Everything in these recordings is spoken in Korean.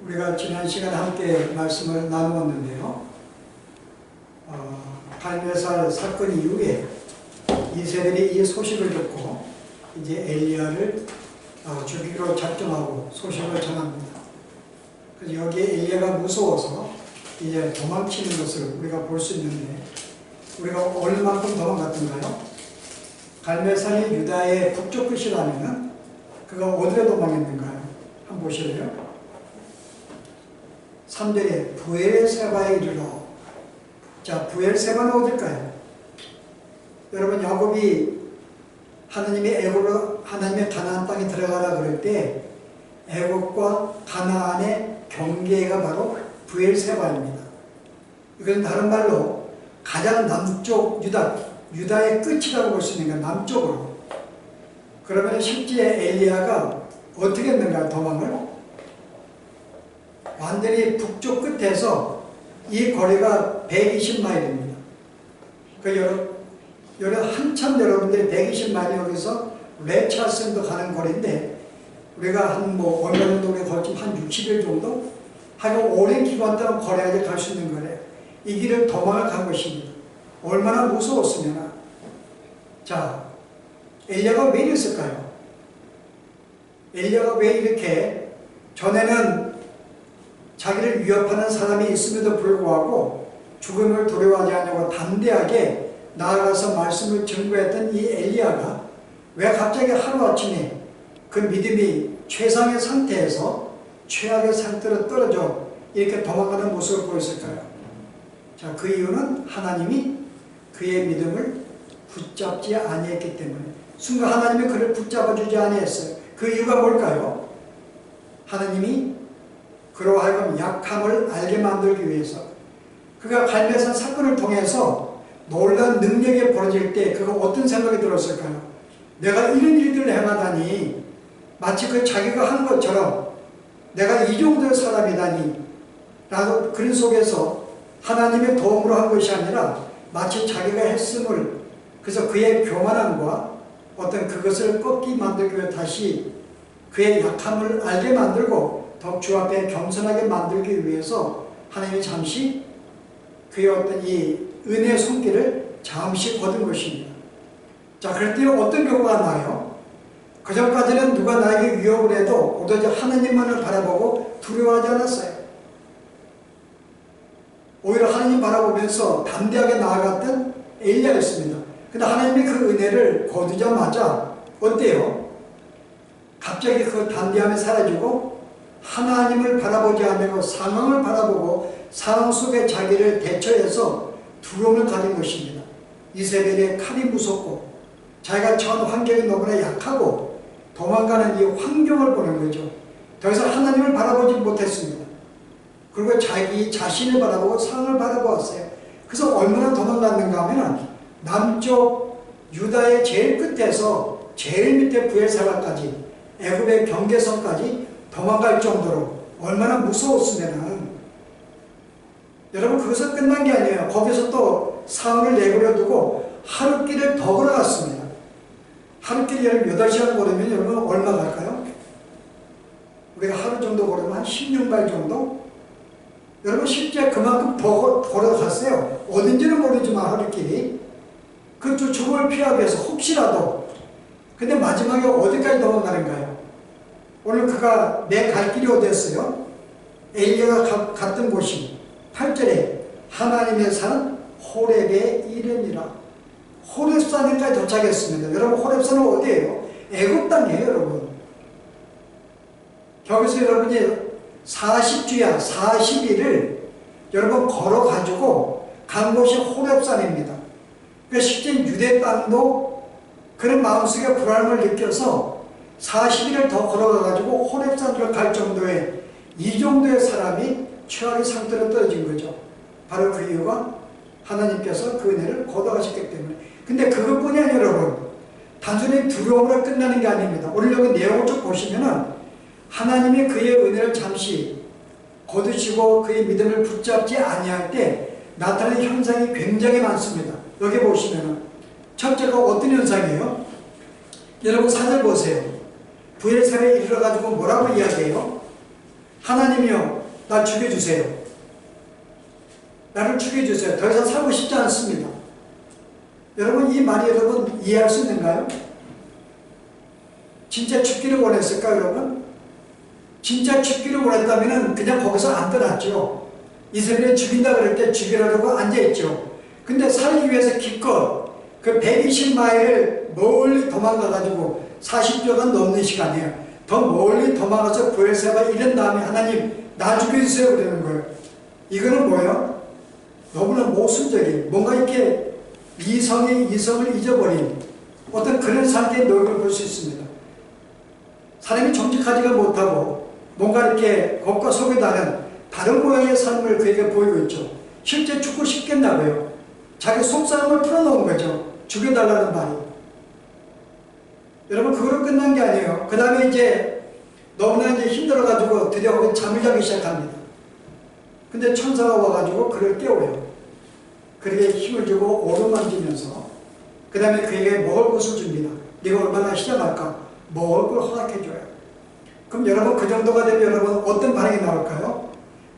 우리가 지난 시간에 함께 말씀을 나누었는데요. 갈멜살 사건 이후에 이세벨이 이 소식을 듣고 이제 엘리야를 죽이기로 작정하고 소식을 전합니다. 그래서 여기에 엘리야가 무서워서 이제 도망치는 것을 우리가 볼 수 있는데, 우리가 얼마만큼 도망갔던가요? 갈멜살이 유다의 북쪽 끝이라면은 그가 어디로 도망했는가요? 한번 보실래요? 3절에 부엘세바에 이르러. 자, 부엘세바는 어딜까요? 여러분, 야곱이 하나님의 가나안 땅에 들어가라 그럴 때 애굽과 가나안의 경계가 바로 부엘세바입니다. 이건 다른 말로 가장 남쪽 유다의 끝이라고 볼 수 있는 게 남쪽으로. 그러면 실제 엘리야가 어떻게 했는가, 도망을? 완전히 북쪽 끝에서 이 거리가 120마일입니다. 한참 여러분들이 120마일이 여기서 레차슨도 가는 거리인데, 우리가 얼마 정도 걸치면 한 60일 정도? 하여간 오랜 기간 동안 걸어야지 갈 수 있는 거래요. 이 길을 도망을 간 것입니다. 얼마나 무서웠으면. 자, 엘리야가 왜 이랬을까요? 엘리야가 왜 이렇게, 전에는 자기를 위협하는 사람이 있음에도 불구하고 죽음을 두려워하지 않냐고 담대하게 나아가서 말씀을 증거했던 이 엘리야가 왜 갑자기 하루아침에 그 믿음이 최상의 상태에서 최악의 상태로 떨어져 이렇게 도망가는 모습을 보였을까요? 자, 그 이유는 하나님이 그의 믿음을 붙잡지 아니했기 때문에. 순간 하나님이 그를 붙잡아주지 아니했어요. 그 이유가 뭘까요? 하나님이 그로 하여금 약함을 알게 만들기 위해서. 그가 갈멜살 사건을 통해서 놀라운 능력이 벌어질 때 그가 어떤 생각이 들었을까요? 내가 이런 일들을 행하다니, 마치 그 자기가 한 것처럼 내가 이 정도의 사람이다니 라고, 그런 속에서 하나님의 도움으로 한 것이 아니라 마치 자기가 했음을, 그래서 그의 교만함과 어떤 그것을 꺾기 만들기 위해 다시 그의 약함을 알게 만들고 더욱 주 앞에 겸손하게 만들기 위해서 하나님이 잠시 그의 어떤 이 은혜의 손길을 잠시 거둔 것입니다. 자, 그럴 때 어떤 경우가 나요? 그전까지는 누가 나에게 위협을 해도 오로지 하나님만을 바라보고 두려워하지 않았어요. 오히려 하나님 바라보면서 담대하게 나아갔던 엘리야였습니다. 근데 하나님이 그 은혜를 거두자마자 어때요? 갑자기 그 담대함이 사라지고 하나님을 바라보지 않고 상황을 바라보고 상황 속에 자기를 대처해서 두려움을 가진 것입니다. 이세벨의 칼이 무섭고 자기가 처한 환경이 너무나 약하고 도망가는 이 환경을 보는 거죠. 더 이상 하나님을 바라보지 못했습니다. 그리고 자기 자신을 바라보고 상황을 바라보았어요. 그래서 얼마나 도망갔는가 하면 남쪽 유다의 제일 끝에서 제일 밑에 부엘세바까지, 애굽의 경계선까지 도망갈 정도로 얼마나 무서웠으면은, 여러분, 그것은 끝난 게 아니에요. 거기서 또 상황을 내버려 두고 하루길을 더 걸어갔습니다. 하루길 여러분 8시간 걸으면 여러분 얼마 갈까요? 우리가 하루 정도 걸으면 한 16마일 정도? 여러분, 실제 그만큼 더 걸어갔어요. 어딘지는 모르지만 하루길이. 그 죽음을 피하기 위해서 혹시라도. 근데 마지막에 어디까지 도망가는가요? 오늘 그가 내 갈 길이 어디였어요? 엘리야가 갔던 곳이 8절에 하나님의 산 호렙에 이르니라. 호렙산에까지 도착했습니다. 여러분, 호렙산은 어디예요? 애굽 땅이에요, 여러분. 거기서 여러분이 40주야 40일을 여러분 걸어가지고 간 곳이 호렙산입니다. 그러니까 실제 유대 땅도 그런 마음속에 불안을 느껴서 40일을 더 걸어가가지고 호렙산으로 갈 정도의, 이 정도의 사람이 최악의 상태로 떨어진 거죠. 바로 그 이유가 하나님께서 그 은혜를 거둬가셨기 때문에. 근데 그것뿐이 아니라 여러분, 단순히 두려움으로 끝나는 게 아닙니다. 오늘 여기 내용을 쭉 보시면은 하나님이 그의 은혜를 잠시 거두시고 그의 믿음을 붙잡지 아니할 때 나타나는 현상이 굉장히 많습니다. 여기 보시면은 첫째가 어떤 현상이에요? 여러분 4절 보세요. 부엘세바에 이르러가지고 뭐라고 이야기해요? 하나님이여 나 죽여주세요. 나를 죽여주세요. 더 이상 살고 싶지 않습니다. 여러분 이 말이 여러분 이해할 수 있는가요? 진짜 죽기를 원했을까 여러분? 진짜 죽기를 원했다면 그냥 거기서 안 떠났죠. 이스라엘을 죽인다 그럴 때 죽이려고 앉아있죠. 근데 살기 위해서 기껏 그 120마일을 멀리 도망가가지고 40조가 넘는 시간이에요. 더 멀리 도망가서 브엘세바 이른 다음에 하나님 나 죽여주세요 그러는 거예요. 이거는 뭐예요? 너무나 모순적인 뭔가 이렇게 이성이 이성을 잊어버린 어떤 그런 상태의 노력을 볼 수 있습니다. 사람이 정직하지가 못하고 뭔가 이렇게 겉과 속이 다른 다른 모양의 삶을 그에게 보이고 있죠. 실제 죽고 싶겠나고요. 자기 속사람을 풀어놓은 거죠. 죽여달라는 말이. 여러분 그거로 끝난 게 아니에요. 그 다음에 이제 너무나 이제 힘들어가지고 드디어 잠을 자기 시작합니다. 근데 천사가 와가지고 그를 깨워요. 그에게 힘을 주고 오르만지면서 그 다음에 그에게 먹을 것을 줍니다. 네가 얼마나 시장할까? 먹을 걸 허락해줘요. 그럼 여러분 그 정도가 되면 여러분 어떤 반응이 나올까요?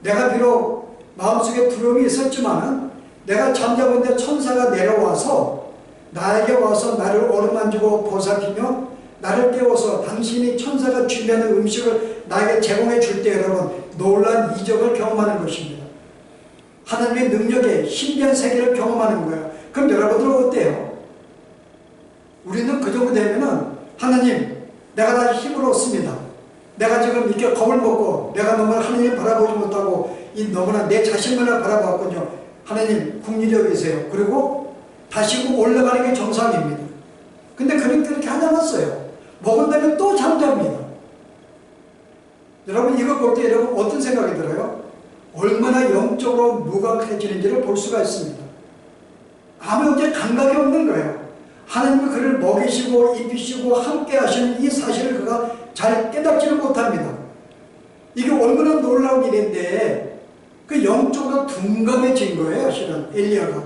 내가 비록 마음속에 두려움이 있었지만은 내가 잠자고 있는데 천사가 내려와서 나에게 와서 나를 어루만지고 보살피며 나를 깨워서 당신이 천사가 준비하는 음식을 나에게 제공해 줄 때 여러분 놀란 이적을 경험하는 것입니다. 하나님의 능력의 신비한 세계를 경험하는 거예요. 그럼 여러분들은 어때요? 우리는 그 정도 되면은 하나님 내가 다 힘을 얻습니다. 내가 지금 이렇게 겁을 먹고 내가 너무나 하나님 바라보지 못하고 이 너무나 내 자신만을 바라봤군요. 하나님 국리려 계세요. 그리고 다시 올라가는 게 정상입니다. 근데 그렇게 하지 않았어요. 먹은 다음에 또 잠잡니다. 여러분 이거 볼 때 여러분 어떤 생각이 들어요? 얼마나 영적으로 무감해지는지를 볼 수가 있습니다. 아무 이제 감각이 없는 거예요. 하나님은 그를 먹이시고 입히시고 함께 하시는 이 사실을 그가 잘 깨닫지를 못합니다. 이게 얼마나 놀라운 일인데 그 영적으로 둔감해진 거예요. 실은 엘리야가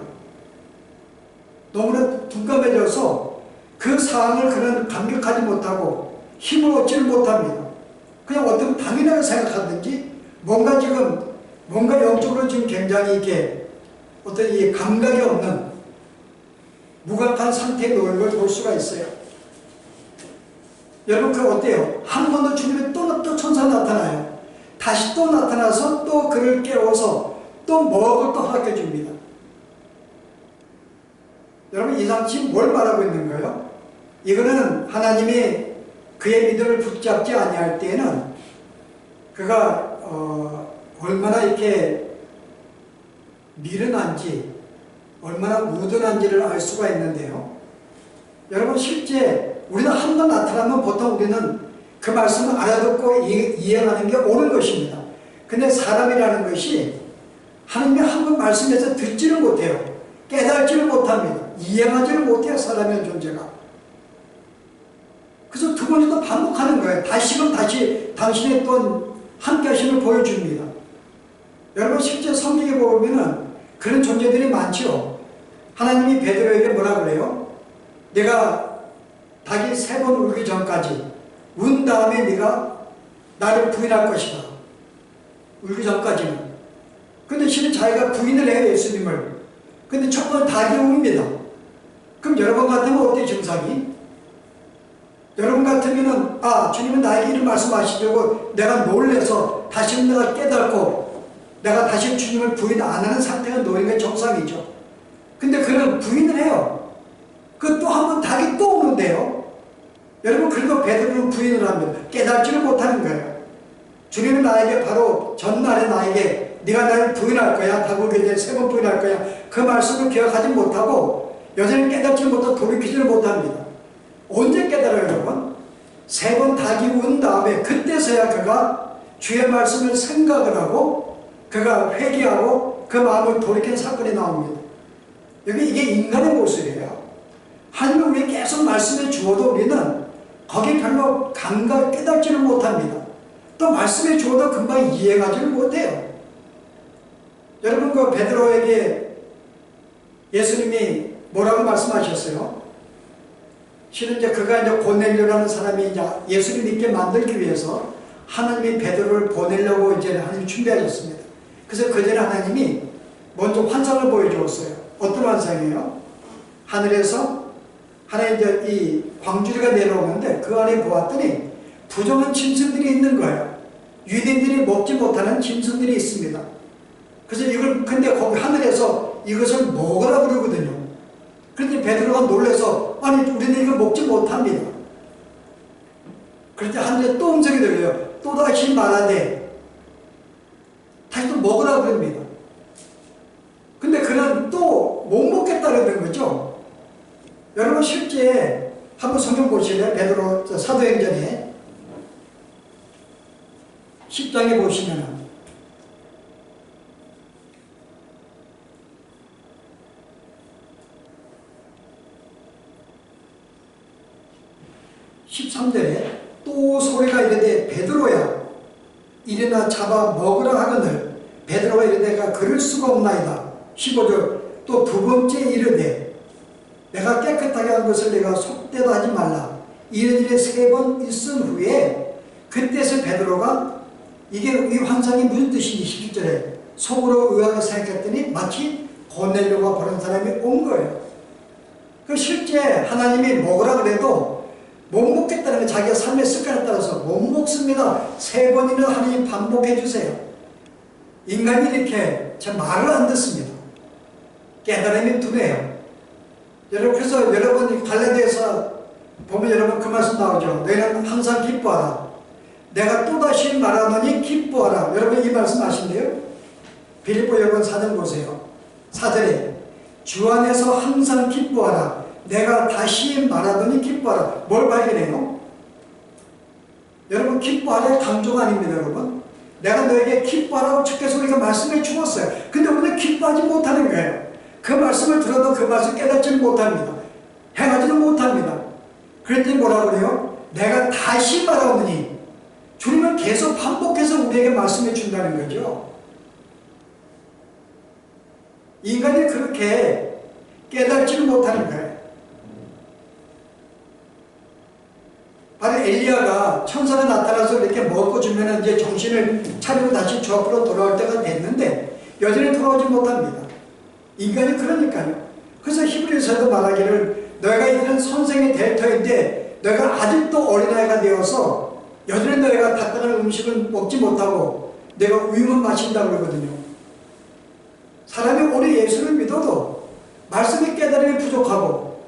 너무나 둔감해져서 그 상황을 그는 감격하지 못하고 힘을 얻지를 못합니다. 그냥 어떤 당연하게 생각하든지 뭔가 영적으로 지금 굉장히 이렇게 어떤 이 감각이 없는 무감한 상태에 놓인 걸 볼 수가 있어요. 여러분 그 어때요? 한 번 더 주님이 또 천사 나타나요. 다시 또 나타나서 또 그를 깨워서 또 먹을 또 허락해 줍니다. 여러분 이 상식 뭘 말하고 있는 거예요? 이거는 하나님이 그의 믿음을 붙잡지 아니할 때에는 그가 얼마나 이렇게 미련한지 얼마나 무던한지를 알 수가 있는데요. 여러분 실제 우리는 한 번 나타나면 보통 우리는 그 말씀을 알아듣고 이해하는 게 옳은 것입니다. 근데 사람이라는 것이 하나님이 한 번 말씀해서 듣지를 못해요. 깨달지를 못합니다. 이해하지를 못해요. 사람의 존재가. 그래서 두 번째도 반복하는 거예요. 다시금 다시 당신의 또 함께 하심을 보여줍니다. 여러분 실제 성경에 보면은 그런 존재들이 많죠. 하나님이 베드로에게 뭐라 그래요? 내가 닭이 3번 울기 전까지 운 다음에 네가 나를 부인할 것이다. 울기 전까지는. 근데 실은 자기가 부인을 해요. 예수님을. 근데 첫 번째 닭이 웁니다. 그럼 여러분 같으면 어때요? 증상이? 여러분 같으면은 주님은 나에게 이런 말씀하시려고 내가 놀래서 다시 내가 깨닫고 내가 다시 주님을 부인 안 하는 상태가 놓이는 게 정상이죠. 근데 그는 부인을 해요. 그 또 한 번 닭이 또 오는데요. 여러분 그리고 베드로는 부인을 하면 깨닫지를 못하는 거예요. 주님은 나에게 바로 전날에 나에게 네가 나를 부인할 거야. 닭을 이제 3번 부인할 거야. 그 말씀을 기억하지 못하고 여전히 깨닫지 못하고 돌이키지를 못합니다. 언제 깨달아요 여러분? 3번 닭이 운 다음에 그때서야 그가 주의 말씀을 생각을 하고 그가 회개하고 그 마음을 돌이킨 사건이 나옵니다. 이게 인간의 모습이에요. 하나님은 우리에게 계속 말씀해 주어도 우리는 거기에 별로 감각을 깨닫지를 못합니다. 또 말씀해 주어도 금방 이해하지를 못해요. 여러분 그 베드로에게 예수님이 뭐라고 말씀하셨어요? 실은 이제 그가 이제 고넬료라는 사람이 이제 예수를 믿게 만들기 위해서 하나님이 베드로를 보내려고 이제 하나님이 준비하셨습니다. 그래서 그 전에 하나님이 먼저 환상을 보여주었어요. 어떤 환상이에요? 하늘에서 하나의 이제 이 광주리가 내려오는데 그 안에 보았더니 부정한 짐승들이 있는 거예요. 유대인들이 먹지 못하는 짐승들이 있습니다. 그래서 이걸 근데 거기 하늘에서 이것을 먹으라 그러거든요. 그런데 베드로가 놀라서 아니 우리는 이거 먹지 못합니다. 그럴 때 하늘에 또 음성이 들려요. 또다시 말하되 다시 또 먹으라 그럽니다. 근데 그는 또 못 먹겠다 그러는 거죠. 여러분 실제 한번 성경 보실래요? 베드로 사도행전에 10장에 보시면은 13절에 또 소리가 이르되 베드로야 일어나 잡아 먹으라 하거늘 베드로가 이르되 그럴 수가 없나이다. 15절 또 두 번째 이르되 내가 깨끗하게 한 것을 내가 속되도 하지 말라. 이런 일에 3번 있은 후에 그때서 베드로가 이게 이 환상이 무슨 뜻인지 17절에 속으로 의아하게 생각했더니 마치 고넬료가 보는 사람이 온 거예요. 그 실제 하나님이 먹으라 그래도 못 먹겠다는 게 자기가 삶의 습관에 따라서 못 먹습니다. 3번이나 하나님 반복해 주세요. 인간이 이렇게 제 말을 안 듣습니다. 깨달음이 두뇌예요. 여러분 그래서 여러분 갈라디아서 보면 여러분 그 말씀 나오죠. 너희는 항상 기뻐하라. 내가 또다시 말하노니 기뻐하라. 여러분 이 말씀 아신대요? 빌립보 여러분 4장 보세요. 4절에 주 안에서 항상 기뻐하라. 내가 다시 말하더니 기뻐하라. 뭘 발견해요? 여러분 기뻐하라 강조가 아닙니다. 여러분 내가 너에게 기뻐하라고 주께서 우리가 말씀해 주었어요. 근데 우리는 기뻐하지 못하는 거예요. 그 말씀을 들어도 그 말씀을 깨닫지는 못합니다. 행하지는 못합니다. 그랬더니 뭐라고 그래요? 내가 다시 말하오니 주님은 계속 반복해서 우리에게 말씀해 준다는 거죠. 인간이 그렇게 깨닫지는 못하는 거예요. 바로 엘리야가 천사가 나타나서 이렇게 먹어주면 이제 정신을 차리고 다시 저 앞으로 돌아올 때가 됐는데 여전히 돌아오지 못합니다. 인간이 그러니까요. 그래서 히브리서에도 말하기를 너희가 이런 선생의 될 터인데 너희가 아직도 어린아이가 되어서 여전히 너희가 따뜻한 음식을 먹지 못하고 내가 우유만 마신다고 그러거든요. 사람이 오래 예수를 믿어도 말씀의 깨달음이 부족하고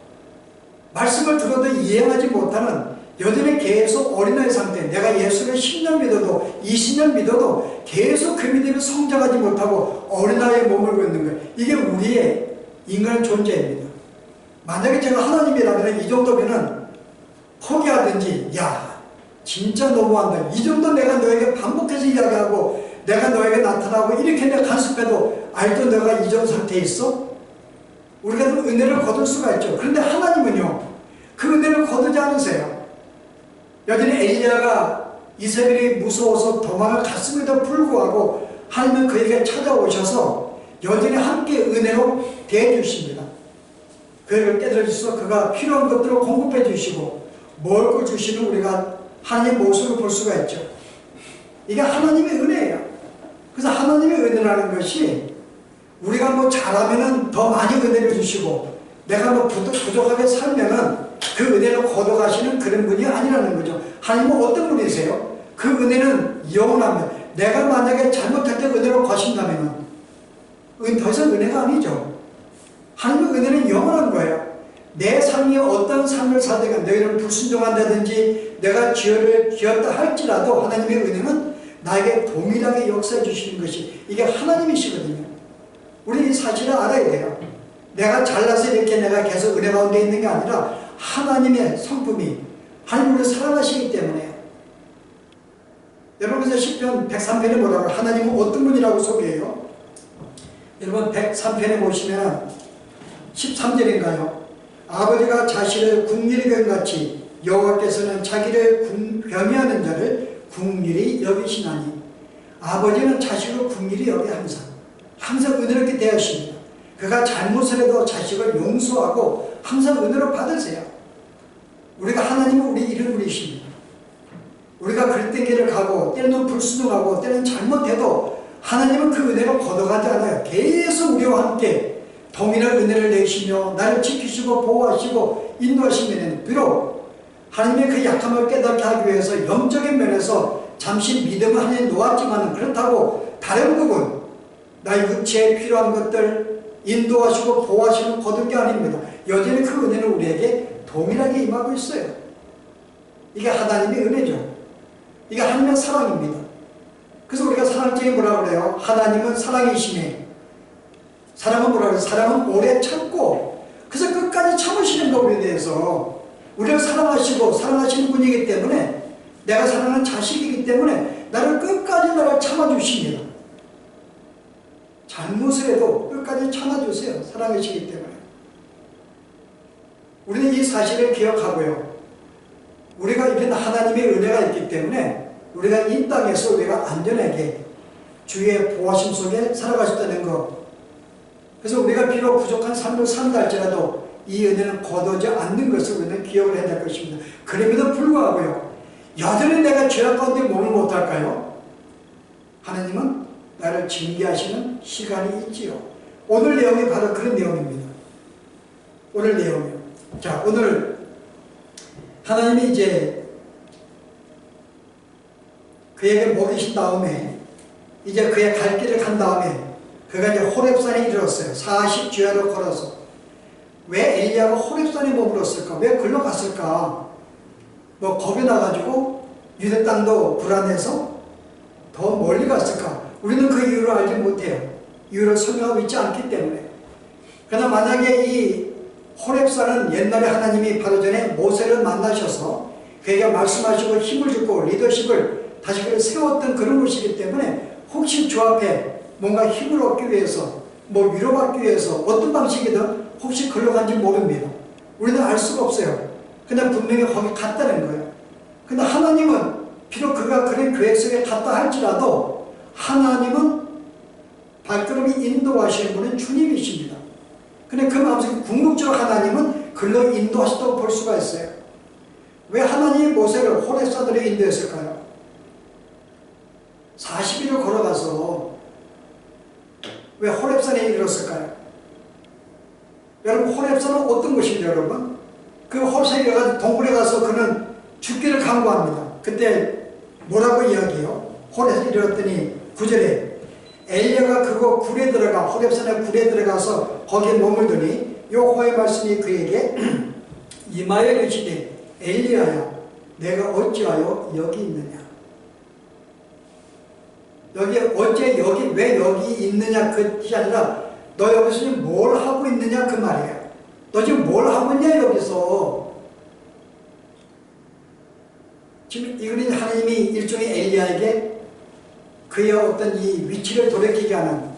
말씀을 들어도 이해하지 못하는 여전히 계속 어린아이 상태. 내가 예수를 10년 믿어도 20년 믿어도 계속 그 믿음이 성장하지 못하고 어린아이의 몸을 걷는 거예요. 이게 우리의 인간 존재입니다. 만약에 제가 하나님이라면 이 정도면은 포기하든지 야 진짜 너무한다. 이 정도 내가 너에게 반복해서 이야기하고 내가 너에게 나타나고 이렇게 내가 간섭해도 알도 너가 이전 상태에 있어? 우리가 은혜를 거둘 수가 있죠. 그런데 하나님은요 그 은혜를 거두지 않으세요. 여전히 엘리야가 이세벨이 무서워서 도망을 갔음에도 불구하고 하나님은 그에게 찾아오셔서 여전히 함께 은혜로 대해주십니다. 그를 깨달으셔서 그가 필요한 것들을 공급해 주시고 먹을 걸 주시는 우리가 하나님의 모습을 볼 수가 있죠. 이게 하나님의 은혜예요. 그래서 하나님의 은혜라는 것이 우리가 뭐 잘하면은 더 많이 은혜를 주시고 내가 뭐 부족하게 살면은 그 은혜를 거둬가시는 그런 분이 아니라는 거죠. 하나님은 어떤 분이세요? 그 은혜는 영원합니다. 내가 만약에 잘못할 때 은혜로 거신다면 더 이상 은혜가 아니죠. 하나님의 은혜는 영원한 거예요. 내 삶이 어떤 삶을 살든 너희는 불순종한다든지 내가 죄를 지었다 할지라도 하나님의 은혜는 나에게 동일하게 역사해 주시는 것이 이게 하나님이시거든요. 우리 이 사실을 알아야 돼요. 내가 잘나서 이렇게 내가 계속 은혜 가운데 있는 게 아니라 하나님의 성품이 하나님을 사랑하시기 때문에요. 여러분 그래서 시편 103편에 뭐라고 하나님은 어떤 분이라고 소개해요? 여러분 103편에 보시면 13절인가요? 아버지가 자신을 긍휼히 여김같이 여호와께서는 자기를 경외하는 자를 긍휼히 여기시나니 아버지는 자식을 긍휼히 여기 항상 은혜롭게 대하십니다. 그가 잘못을 해도 자식을 용서하고 항상 은혜로 받으세요. 우리가 하나님은 우리 이름이십니다. 우리가 우리가 그릇된 길을 가고 때로는 불순종하고 때로는 잘못해도 하나님은 그 은혜를 거둬가지 않아요. 계속 우리와 함께 동일한 은혜를 내시며 나를 지키시고 보호하시고 인도하시면 비록 하나님의 그 약함을 깨닫게 하기 위해서 영적인 면에서 잠시 믿음을 하나님 놓았지만 그렇다고 다른 부분 나의 육체에 필요한 것들 인도하시고 보호하시는 거둔 게 아닙니다. 여전히 그 은혜는 우리에게 동일하게 임하고 있어요. 이게 하나님의 은혜죠. 이게 하나님의 사랑입니다. 그래서 우리가 사랑적인 뭐라고 그래요? 하나님은 사랑이시네. 사랑은 뭐라고 그래요? 사랑은 오래 참고 그래서 끝까지 참으시는 거 우리에 대해서 우리를 사랑하시고 사랑하시는 분이기 때문에 내가 사랑하는 자식이기 때문에 나를 끝까지 나를 참아주십니다. 잘못을 해도 끝까지 참아주세요. 사랑하시기 때문에. 우리는 이 사실을 기억하고요. 우리가 이런 하나님의 은혜가 있기 때문에 우리가 이 땅에서 우리가 안전하게 주의 보호하심 속에 살아갈 수 있다는 것. 그래서 우리가 비록 부족한 삶을 산다 할지라도 이 은혜는 거두지 않는 것을 우리는 기억을 해야 될 것입니다. 그럼에도 불구하고요. 여전히 내가 죄악 가운데 몸을 못할까요? 하나님은 나를 징계하시는 시간이 있지요. 오늘 내용이 바로 그런 내용입니다. 오늘 내용이요. 자, 오늘 하나님이 이제 그에게 먹이신 다음에 이제 그의 갈 길을 간 다음에 그가 이제 호렙산에 이르렀어요. 40주야를 걸어서. 왜 엘리야가 호렙산에 머물렀을까? 왜 글로 갔을까? 뭐 겁이 나가지고 유대 땅도 불안해서 더 멀리 갔을까? 우리는 그 이유를 알지 못해요. 이유를 설명하고 있지 않기 때문에. 그러나 만약에 이 호렙산은 옛날에 하나님이 바로 전에 모세를 만나셔서 그에게 말씀하시고 힘을 주고 리더십을 다시 세웠던 그런 곳이기 때문에 혹시 주 앞에 뭔가 힘을 얻기 위해서 뭐 위로받기 위해서 어떤 방식이든 혹시 글로 간지 모릅니다. 우리는 알 수가 없어요. 그냥 분명히 거기 갔다는 거예요. 근데 하나님은 비록 그가 그런 계획 속에 갔다 할지라도 하나님은 발걸음이 인도하시는 분은 주님이십니다. 근데 그 마음속에 궁극적으로 하나님은 글로 인도하셨다고 볼 수가 있어요. 왜 하나님이 모세를 호렙산으로 인도했을까요? 40일을 걸어가서 왜 호렙산에 이르렀을까요? 여러분 호렙산은 어떤 곳이죠 여러분? 그 호렙산에 가서 동굴에 가서 그는 죽기를 간구합니다. 그때 뭐라고 이야기해요? 호렙산에 이르렀더니 9절에 엘리야가 그거 굴에 들어가 호렙산의 굴에 들어가서 거기에 머물더니 여호와의 말씀이 그에게 임하여 이르시되 엘리야야 내가 어찌하여 여기 있느냐. 여기 어째 여기 왜 여기 있느냐 그것이 아니라 너 여기서 지금 뭘 하고 있느냐 그 말이에요. 너 지금 뭘 하고 있냐 여기서. 지금 이거는 하나님이 일종의 엘리야에게 그의 어떤 이 위치를 돌이키게 하는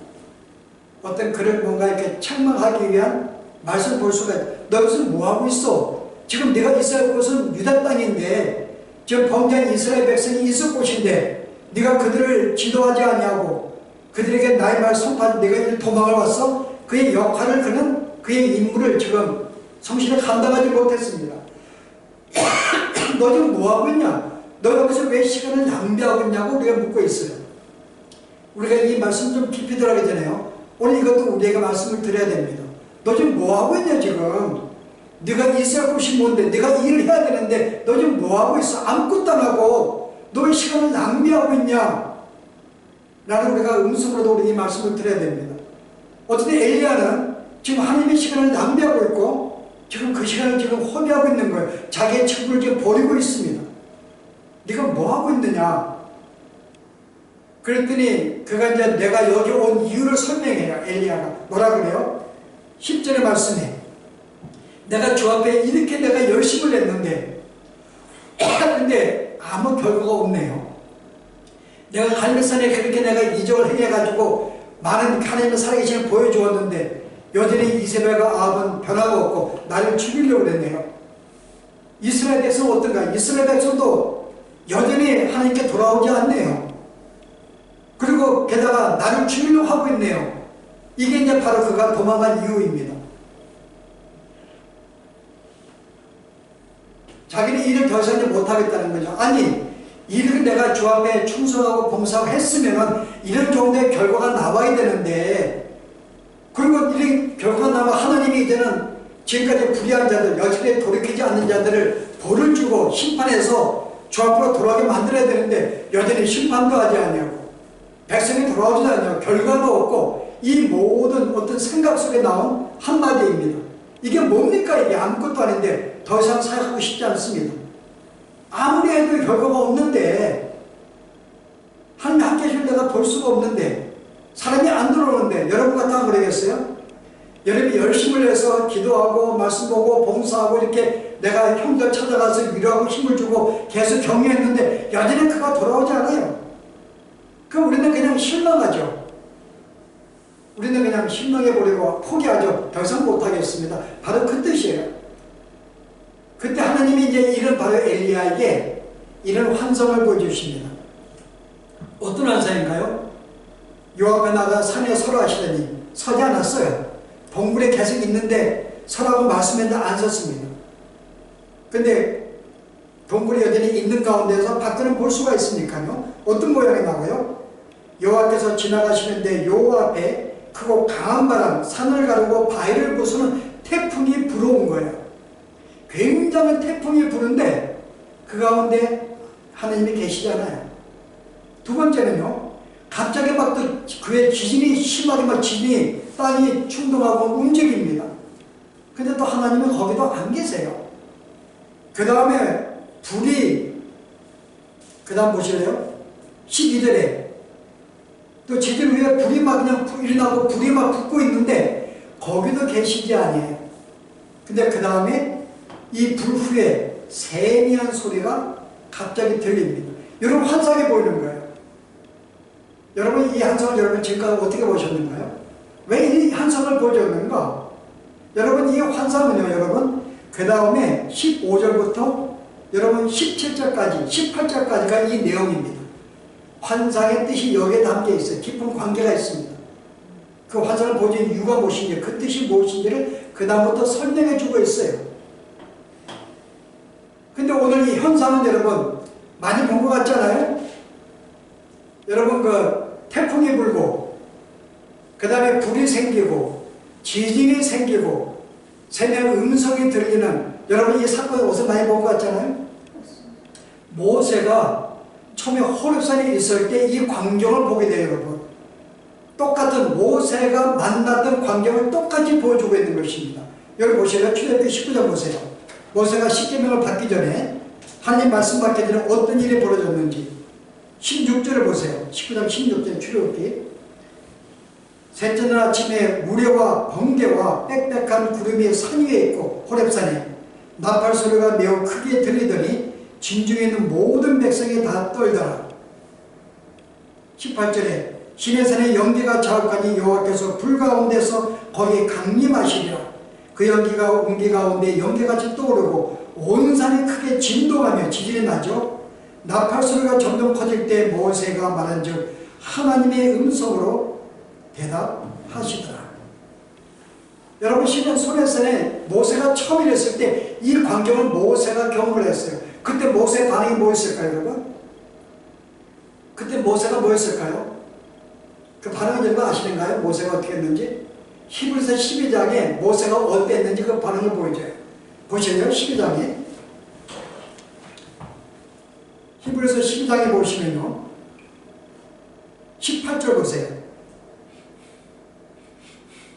어떤 그를 뭔가 이렇게 책망하기 위한 말씀을 볼 수가 있어요. 너 여기서 뭐 하고 있어? 지금 네가 있어야 곳은 유다 땅인데 지금 범죄한 이스라엘 백성이 있을 곳인데 네가 그들을 지도하지 아니하고 그들에게 나의 말 선포하지 네가 이 도망을 왔어? 그의 역할을 그는 그의 임무를 지금 성실히 감당하지 못했습니다. 너 지금 뭐하고 있냐? 너 여기서 왜 시간을 낭비하고 있냐고 우리가 묻고 있어요. 우리가 이 말씀 좀 깊이 들어가기 전에요. 오늘 이것도 우리에게 말씀을 드려야 됩니다. 너 지금 뭐하고 있냐 지금? 네가 있을 곳이 뭔데? 네가 일을 해야 되는데 너 지금 뭐하고 있어? 아무것도 안 하고 너 왜 시간을 낭비하고 있냐? 라는 우리가 음성으로도 우리 이 말씀을 드려야 됩니다. 어쨌든 엘리야는 지금 하나님의 시간을 낭비하고 있고 지금 그 시간을 지금 허비하고 있는 거예요. 자기의 친구를 지금 버리고 있습니다. 네가 뭐하고 있느냐? 그랬더니 그가 이제 내가 여기 온 이유를 설명해요. 엘리야가 뭐라 그래요? 10절의 말씀에 내가 주 앞에 이렇게 내가 열심을 냈는데 근데 아무 결과가 없네요. 내가 갈멜산에 그렇게 내가 이적을 행해가지고 많은 하나님의 살아계심을 보여주었는데 여전히 이세벨과 아합은 변화가 없고 나를 죽이려고 그랬네요. 이스라엘 백성은 어떤가? 이스라엘 백성도 여전히 하나님께 돌아오지 않네요. 그리고 게다가 나를 죽이려고 하고 있네요. 이게 이제 바로 그가 도망간 이유입니다. 자기는 일을 더 이상 못하겠다는 거죠. 아니 이를 내가 주 앞에 충성하고 봉사하고 했으면은 이런 정도의 결과가 나와야 되는데, 그리고 이런 결과가 나와 하나님이 이제는 지금까지 불의한 자들, 여전히 돌이키지 않는 자들을 벌을 주고 심판해서 주 앞으로 돌아오게 만들어야 되는데 여전히 심판도 하지 않냐고, 백성이 돌아오지도 않냐고, 결과도 없고, 이 모든 어떤 생각 속에 나온 한마디입니다. 이게 뭡니까? 이게 아무것도 아닌데 더 이상 사역하고 싶지 않습니다. 아무리 해도 결과가 없는데, 하나님 함께 해줄 내가 볼 수가 없는데, 사람이 안 들어오는데, 여러분 같다면 그러겠어요? 여러분이 열심을 해서 기도하고 말씀 보고 봉사하고 이렇게 내가 형들 찾아가서 위로하고 힘을 주고 계속 격려했는데 여전히 그가 돌아오지 않아요. 그럼 우리는 그냥 실망하죠. 우리는 그냥 실망해버리고 포기하죠. 더 이상 못하겠습니다. 바로 그 뜻이에요. 그때 하나님이 이제 이런 바로 엘리야에게 이런 환상을 보여주십니다. 어떤 환상인가요? 요 앞에 나가 산에 설하시더니 서지 않았어요. 동굴에 계속 있는데 서라고 말씀했는데 안 섰습니다. 근데 동굴이 여전히 있는 가운데서 밖에는 볼 수가 있으니까요. 어떤 모양이 나고요? 여호와께서 지나가시는데 여호와 앞에 크고 강한 바람, 산을 가르고 바위를 부수는 태풍이 불어온 거예요. 굉장한 태풍이 부는데 그 가운데 하나님이 계시잖아요. 두 번째는요, 갑자기 막 또 그의 지진이 심하게 막 지진이 땅이 충동하고 움직입니다. 근데 또 하나님은 거기도 안 계세요. 그 다음에 불이, 그 다음 보실래요? 12절에 또 지들 위에 불이 막 그냥 일어나고 불이 막 붙고 있는데 거기도 계시지 아니에요. 근데 그 다음에 이 불 후에 세미한 소리가 갑자기 들립니다. 여러분 환상이 보이는 거예요. 여러분 이 환상을 여러분 지금까지 어떻게 보셨는가요? 왜 이 환상을 보여줬는가? 여러분 이 환상은요, 여러분 그 다음에 15절부터 여러분 17절까지 18절까지가 이 내용입니다. 환상의 뜻이 여기에 담겨 있어요. 깊은 관계가 있습니다. 그 환상을 보여준 이유가 무엇인지, 그 뜻이 무엇인지를 그 다음부터 설명해 주고 있어요. 근데 오늘 이 현상은 여러분 많이 본 것 같지 않아요? 여러분 그 태풍이 불고 그 다음에 불이 생기고 지진이 생기고 새벽 음성이 들리는, 여러분 이 사건을 어디서 많이 본 것 같잖아요? 모세가 처음에 호렙산에 있을 때 이 광경을 보게 돼요. 여러분 똑같은 모세가 만났던 광경을 똑같이 보여주고 있는 것입니다. 여기 보세요. 출애굽기 19장 보세요. 모세가 십계명을 받기 전에, 하나님 말씀 받기 전에 어떤 일이 벌어졌는지 16절을 보세요. 19장 16절 출애굽기. 셋째 날 아침에 무려와 번개와 빽빽한 구름이 산 위에 있고 호렙산에 나팔 소리가 매우 크게 들리더니 진중에 있는 모든 백성이 다 떨더라. 18절에 시내산에 연기가 자욱하니 여호와께서 불 가운데서 거기 강림하시리라. 그 연기가 온기 가운데 연기같이 떠오르고 온 산이 크게 진동하며 지진이 나죠. 나팔 소리가 점점 커질 때 모세가 말한즉 하나님의 음성으로 대답하시더라. 여러분 시내 소내산에 모세가 처음 일했을 때 이 광경을 모세가 경험을 했어요. 그때 모세의 반응이 뭐였을까요, 여러분? 그때 모세가 뭐였을까요? 그 반응은 여러분 아시는가요? 모세가 어떻게 했는지? 히브리서 12장에 모세가 어땠는지 그 반응을 보여줘요. 보시죠. 12장에 히브리서 12장에 보시면요 18절 보세요.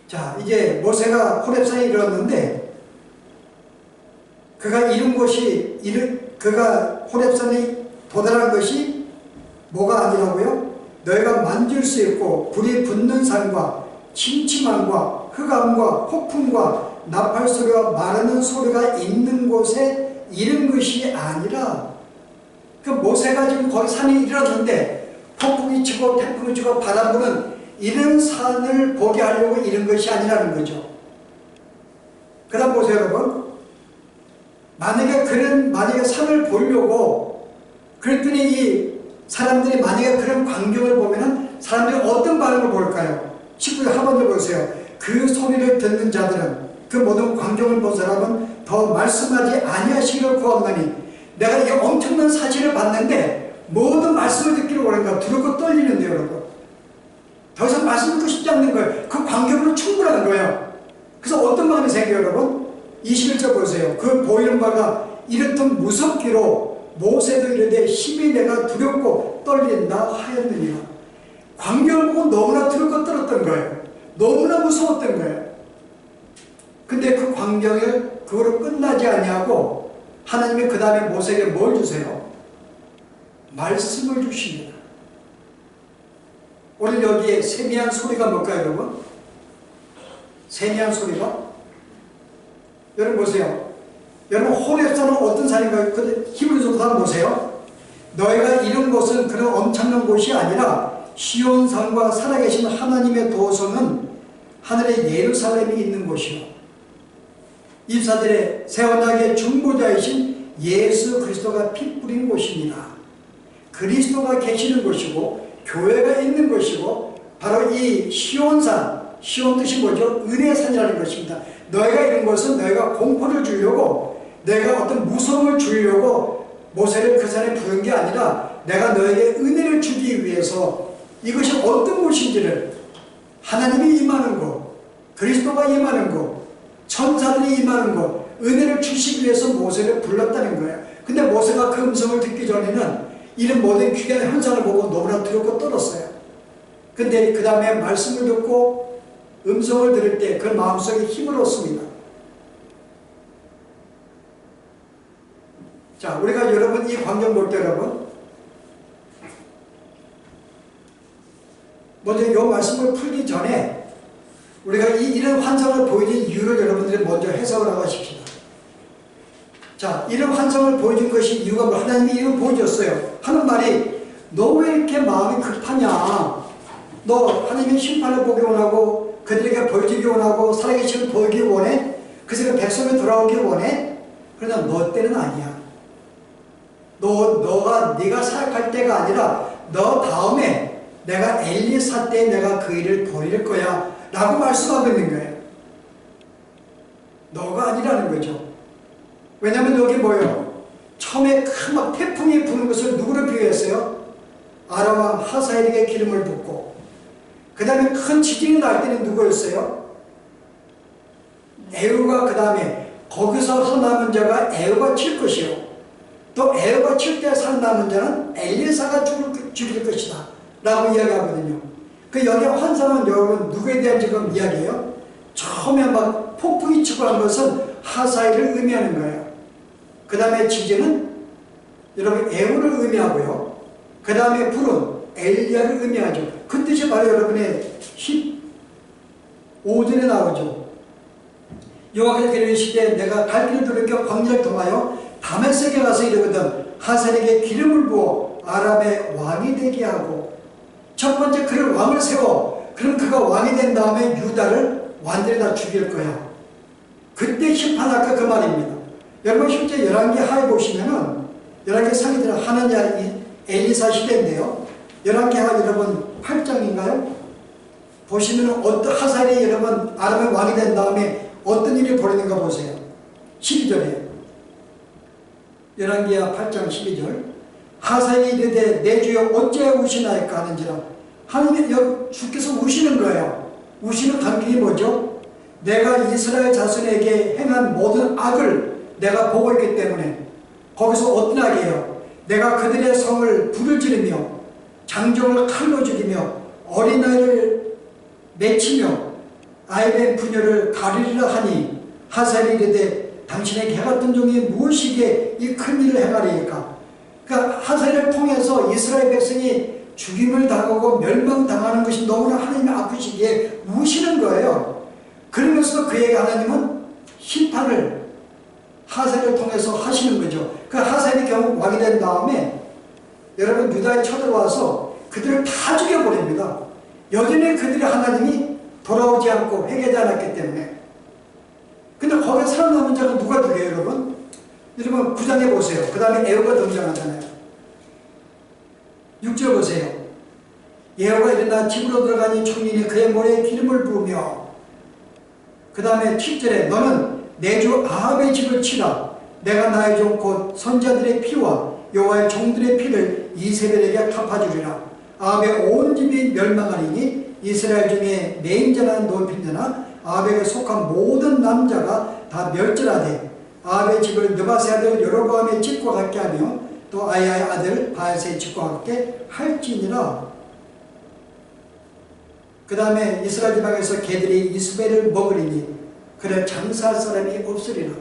자, 이제 모세가 호렙산에 이르렀는데 그가 이룬 곳이 그가 호렙산에 도달한 것이 뭐가 아니라고요? 너희가 만질 수 있고 불이 붙는 산과 침침함과 흑암과 폭풍과 나팔 소리와 마르는 소리가 있는 곳에 이른 것이 아니라, 그 모세가 지금 거기 산에 이르렀는데 폭풍이 치고 태풍이 치고 바람 부는 이런 산을 보게 하려고 이른 것이 아니라는 거죠. 그 다음 보세요, 여러분. 만약에 산을 보려고 그랬더니 이 사람들이 만약에 그런 광경을 보면은 사람들이 어떤 반응을 볼까요? 19절 하반절 보세요. 그 소리를 듣는 자들은, 그 모든 광경을 본 사람은 더 말씀하지 아니하시기를 구하오나니, 내가 이 엄청난 사실을 봤는데 모든 말씀을 듣기로 원한가 두렵고 떨리는데요, 여러분. 더 이상 말씀 듣고 싶지 않는 거예요. 그 관계로 충분한 거예요. 그래서 어떤 마음이 생겨요, 여러분? 21절 보세요. 그 보이는 바가 이렇듯 무섭기로 모세도 이르되 심히 내가 두렵고 떨린다 하였느니라. 광경을 보고 너무나 두렵고 떨었던 거예요. 너무나 무서웠던 거예요. 근데 그 광경을 그거로 끝나지 아니하고 하나님이 그 다음에 모세에게 뭘 주세요? 말씀을 주십니다. 오늘 여기에 세미한 소리가 뭘까요, 여러분? 세미한 소리가? 여러분 보세요. 여러분 호렙산은 어떤 산인가요? 히브리서부터 한번 보세요. 너희가 이런 곳은 그런 엄청난 곳이 아니라 시온산과 살아계신 하나님의 도성은 하늘의 예루살렘이 있는 곳이요. 이스라엘의 새 언약의 중보자이신 예수 그리스도가 피 뿌린 곳입니다. 그리스도가 계시는 곳이고 교회가 있는 곳이고 바로 이 시온산, 시온 뜻이 뭐죠? 은혜의 산이라는 것입니다. 너희가 이런 것은 너희가 공포를 주려고 너희가 어떤 무서움을 주려고 모세를 그 산에 부른 게 아니라 내가 너에게 은혜를 주기 위해서 이것이 어떤 곳인지를 하나님이 임하는 곳, 그리스도가 임하는 곳, 천사들이 임하는 곳, 은혜를 주시기 위해서 모세를 불렀다는 거예요. 근데 모세가 그 음성을 듣기 전에는 이런 모든 귀한 현상을 보고 너무나 두렵고 떨었어요. 근데 그 다음에 말씀을 듣고 음성을 들을 때 그 마음속에 힘을 얻습니다. 자, 우리가 여러분 이 광경 볼 때 여러분 먼저 이 말씀을 풀기 전에 우리가 이런 환상을 보여준 이유를 여러분들이 먼저 해석을 하고 하십시다. 자, 이런 환상을 보여준 것이 이유가 뭐 하나님이 이걸 보여줬어요. 하는 말이 너 왜 이렇게 마음이 급하냐? 너 하나님의 심판을 보기 원하고 그들에게 벌주기 원하고 살아계시는 보이기 원해? 그래서 백성이 돌아오기 원해? 그러나 너 때는 아니야. 네가 사역할 때가 아니라 너 다음에 내가 엘리사 때 내가 그 일을 벌일 거야 라고 말씀하고 있는 거예요. 너가 아니라는 거죠. 왜냐하면 여기 뭐예요? 처음에 큰 막 태풍이 부는 것을 누구를 비유했어요? 아람 왕 하사엘에게 기름을 붓고 그 다음에 큰 지진이 날 때는 누구였어요? 에후가 그 다음에 거기서 살아남은 자가 에후가 칠 것이요 또 에후가 칠 때 살아남은 자는 엘리사가 죽일 것이다 라고 이야기하거든요. 그 여기 환상은 여러분 누구에 대한 지금 이야기예요? 처음에 막 폭풍이 치고 한 것은 하사엘을 의미하는 거예요. 그 다음에 지진은 여러분 에후를 의미하고요. 그 다음에 불은 엘리야를 의미하죠. 그 뜻이 바로 여러분의 15절에 나오죠. 여호와께서 이르시되 내가 갈 길을 돌이켜 광야를 통하여 다메섹에 가서 이르거든 하사엘에게 기름을 부어 아람의 왕이 되게 하고 첫 번째 그를 왕을 세워 그럼 그가 왕이 된 다음에 유다를 완전히 다 죽일 거야. 그때 심판할까 그 말입니다. 여러분 실제 열왕기 하에 보시면은 열왕기 상기들은 하나냐 엘리사 시대인데요. 열왕기 하 여러분 8장인가요? 보시면은 어떤 하사엘이 여러분 아람의 왕이 된 다음에 어떤 일이 벌어지는가 보세요. 12절에 열왕기하 8장 12절 하사엘이 이르되 내 주여 어찌 우시나이까 하는지라. 하나님이 주께서 우시는 거예요. 우시는 감격이 뭐죠? 내가 이스라엘 자손에게 행한 모든 악을 내가 보고 있기 때문에 거기서 어떤 악이에요? 내가 그들의 성을 불을 지르며 장정을 칼로 죽이며 어린아이를 맺히며 아이된 부녀를 가리리라 하니 하사엘이 이르되 당신의 개 같은 종이 무엇이기에 이 큰 일을 행하리이까. 그러니까 하사엘을 통해서 이스라엘 백성이 죽임을 당하고 멸망당하는 것이 너무나 하나님이 아프시기에 우시는 거예요. 그러면서도 그에게 하나님은 심판을 하사엘을 통해서 하시는 거죠. 그 하사엘이 결국 왕이 된 다음에 여러분 유다에 쳐들어와서 그들을 다 죽여버립니다. 여전히 그들이 하나님이 돌아오지 않고 회개하지 않았기 때문에. 근데 거기에 살아남은 자가 누가 되게요, 여러분? 여러분 9장에 보세요. 그 다음에 에후가 등장하잖아요. 6절 보세요. 예후가 일어나 집으로 들어가니 총리니 그의 머리에 기름을 부으며 그 다음에 7절에 너는 내 주 아합의 집을 치라. 내가 나의 종 곧 선자들의 피와 여호와의 종들의 피를 이세벨에게 갚아주리라. 아합의 온 집이 멸망하리니 이스라엘 중에 매인자나 노핀자나 아합에게 속한 모든 남자가 다 멸절하되 아합의 집을 느바세 아들 여로보암의 집과 같게 하며 또 아야의 아들 바에세의 집과 같게 할지니라. 그 다음에 이스라엘 지방에서 개들이 이스벨을 먹으리니 그를 장사할 사람이 없으리라.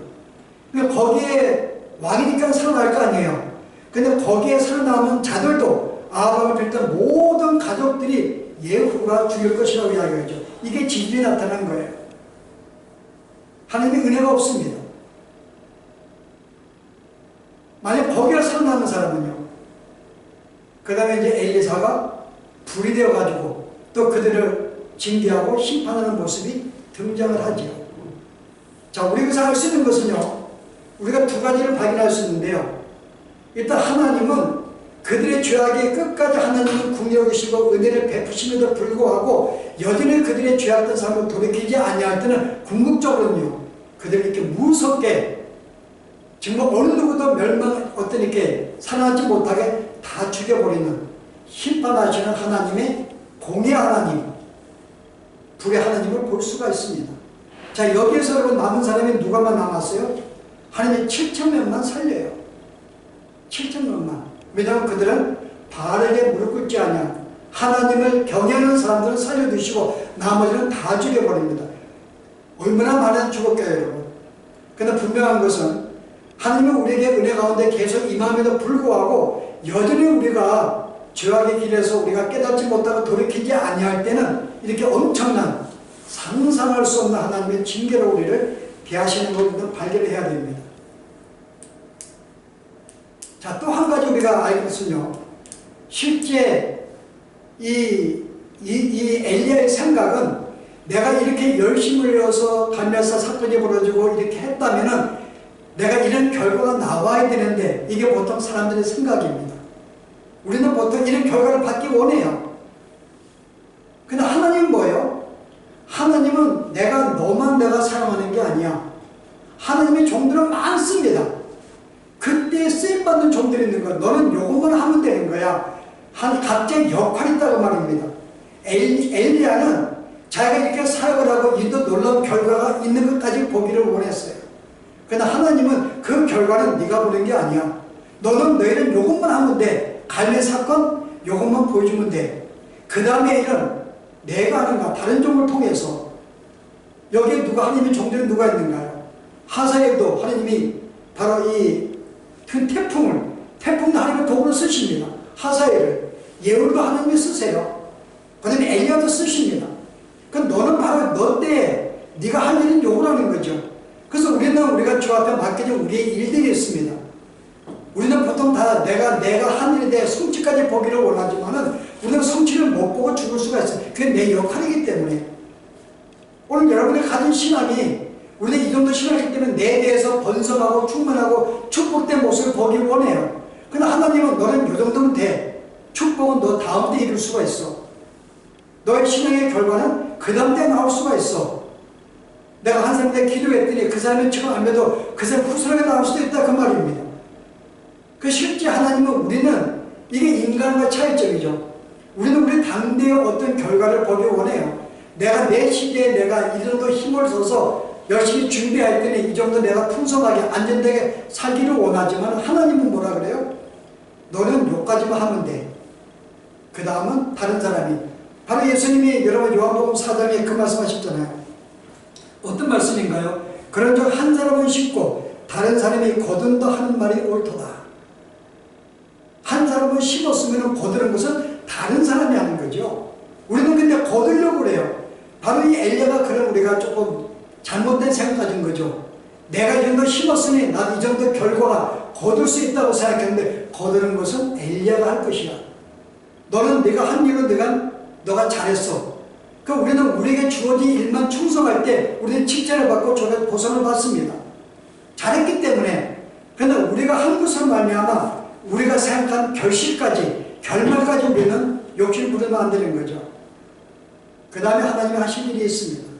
그러니까 거기에 왕이니까 살아날 거 아니에요. 근데 거기에 살아남은 자들도 아합을 비롯한 모든 가족들이 예후가 죽일 것이라고 이야기하죠. 이게 지진이 나타난 거예요. 하나님의 은혜가 없습니다. 만약 거기에 살아남은 사람은요, 그 다음에 이제 엘리사가 불이 되어가지고 또 그들을 징계하고 심판하는 모습이 등장을 하지요. 자, 우리가 알 수 있는 것은요, 우리가 두 가지를 발견할 수 있는데요. 일단 하나님은 그들의 죄악이 끝까지 하나님은 긍휼히 여기시고 은혜를 베푸심에도 불구하고 여전히 그들의 죄악된 삶을 돌이키지 아니할 때는 궁극적으로는요, 그들을 이렇게 무섭게 정말 어느 누구도 어떤 이렇게 살아나지 못하게 다 죽여버리는 심판하시는 하나님의 공의 하나님, 불의 하나님을 볼 수가 있습니다. 자, 여기에서 여러분 남은 사람이 누가만 남았어요? 하나님이 7,000명만 살려요. 7,000명만. 왜냐하면 그들은 바알에게 무릎 꿇지 아니한 하나님을 경외하는 사람들은 살려두시고 나머지는 다 죽여버립니다. 얼마나 많은 죽었게요, 여러분. 그러나 분명한 것은 하나님은 우리에게 은혜 가운데 계속 임함에도 불구하고 여전히 우리가 죄악의 길에서 우리가 깨닫지 못하고 돌이키지 아니할 때는 이렇게 엄청난 상상할 수 없는 하나님의 징계로 우리를 대하시는 것을 발견해야 됩니다. 자, 또 한 가지 우리가 알는 것은요, 실제 이 엘리야의 생각은 내가 이렇게 열심을 내어서 갈멜사 사건이 벌어지고 이렇게 했다면은 내가 이런 결과가 나와야 되는데, 이게 보통 사람들의 생각입니다. 우리는 보통 이런 결과를 받기 원해요. 근데 하나님은 뭐예요? 하나님은 내가 사랑하는 게 아니야. 하나님의 종들은 많습니다. 그때 쓰임받는 종들이 있는 거야. 너는 요것만 하면 되는 거야. 각자의 역할이 있다고 말입니다. 엘리야는 자기가 이렇게 사역을 하고 이도 놀라운 결과가 있는 것까지 보기를 원했어요. 그러나 하나님은 그 결과는 네가 보는 게 아니야. 너는 너희는 요것만 하면 돼. 갈멜 사건 요것만 보여주면 돼. 그 다음에 일은 내가 하는가, 다른 종을 통해서. 여기에 하나님의 종들은 누가 있는가요? 하사엘도 하나님이 바로 태풍도 하나님의 도구로 쓰십니다. 하사엘을. 예후도 하나님이 쓰세요. 그 다음에 엘리야도 쓰십니다. 그럼 너는 바로 너 때에 네가 할 일은 요구라는 거죠. 그래서 우리가 주 앞에 맡겨진 우리의 일들이 있습니다. 우리는 보통 다 내가 한 일에 대해 성취까지 보기를 원하지만은 우리는 성취를 못 보고 죽을 수가 있어요. 그게 내 역할이기 때문에. 오늘 여러분이 가진 신앙이, 우리는 이 정도 신앙이기 때문에 내에 대해서 번성하고 충만하고 축복된 모습을 보기 원해요. 그러나 하나님은 너는 이 정도면 돼. 축복은 너 다음 때 이룰 수가 있어. 너의 신앙의 결과는 그 다음 때 나올 수가 있어. 내가 한 사람한테 기도했더니 그 사람이 지금 안 돼도 그 사람 후순하게 나올 수도 있다, 그 말입니다. 그 실제 하나님은, 우리는 이게 인간과 차이점이죠. 우리는 우리 당대의 어떤 결과를 보기 원해요. 내가 내 시대에 내가 이 정도 힘을 써서 열심히 준비할 때는 이 정도 내가 풍성하게 안전되게 살기를 원하지만, 하나님은 뭐라 그래요? 너는 요까지만 하면 돼. 그 다음은 다른 사람이. 바로 예수님이 여러분 요한복음 4장에 그 말씀하셨잖아요. 어떤 말씀인가요? 그런즉 한 사람은 심고 다른 사람이 거둔다 하는 말이 옳도다. 한 사람은 심었으면 거두는 것은 다른 사람이 하는 거죠. 우리는 근데 거두려고 그래요. 바로 이 엘리야가 그런 우리가 조금 잘못된 생각 가진 거죠. 내가 이 정도 심었으니 나도 이 정도 결과가 거둘 수 있다고 생각했는데, 거두는 것은 엘리야가 할 것이야. 너는 네가 한 일로 너가 잘했어. 그러니까 우리는 우리에게 주어진 일만 충성할 때 우리는 칭찬을 받고 보상을 받습니다. 잘했기 때문에. 그런데 우리가 한 것을 말미암아 우리가 생각한 결말까지 우리는 욕심 부리면 안 되는 거죠. 그 다음에 하나님이 하실 일이 있습니다.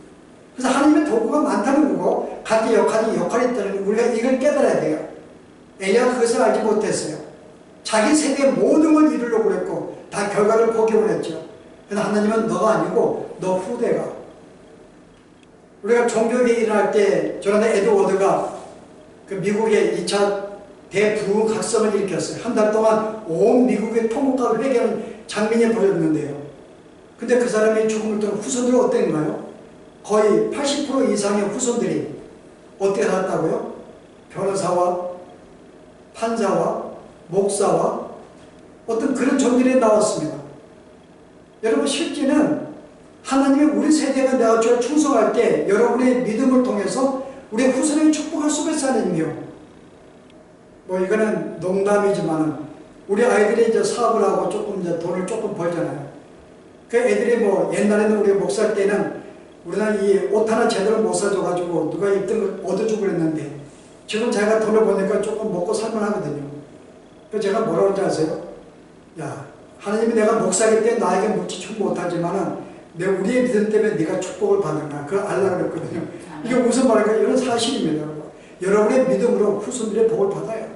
그래서 하나님의 도구가 많다는 거고, 각기 역할이 있다는 거, 우리가 이걸 깨달아야 돼요. 엘리야가 그것을 알지 못했어요. 자기 세대의 모든 걸 이루려고 그랬고 다 결과를 포기를 했죠. 그런데 하나님은 너가 아니고 너 후대가. 우리가 종교개혁이 일어날 때 저런 에드워드가 그 미국의 2차 대부흥각성을 일으켰어요. 한 달 동안 온 미국의 통곡과 회개하는 장면이 벌어졌는데요. 근데 그 사람이 죽음을 떠난 후손들은 어땠나요? 거의 80% 이상의 후손들이 어떻게 살았다고요? 변호사와 판사와 목사와 어떤 그런 존재들이 나왔습니다. 여러분 실제는 하나님의 우리 세대가 내가 주에 충성할 때 여러분의 믿음을 통해서 우리 후손에게 축복할 수가 있어 하나님이요. 뭐 이거는 농담이지만은 우리 아이들이 이제 사업을 하고 조금 이제 돈을 조금 벌잖아요. 그 애들이 뭐 옛날에는 우리 목사할 때는 우리는 이 옷 하나 제대로 못 사줘가지고 누가 입던 걸 얻어주고 그랬는데 지금 제가 돈을 버니까 조금 먹고 살만하거든요. 그래서 제가 뭐라고 하는지 아세요? 야, 하나님이 내가 목사기 때 나에게 묻지축 못하지만은 우리의 믿음 때문에 네가 축복을 받는다. 그걸 알라 그랬거든요. 이게 무슨 말일까? 이런 사실입니다. 여러분의 믿음으로 후손들의 복을 받아요.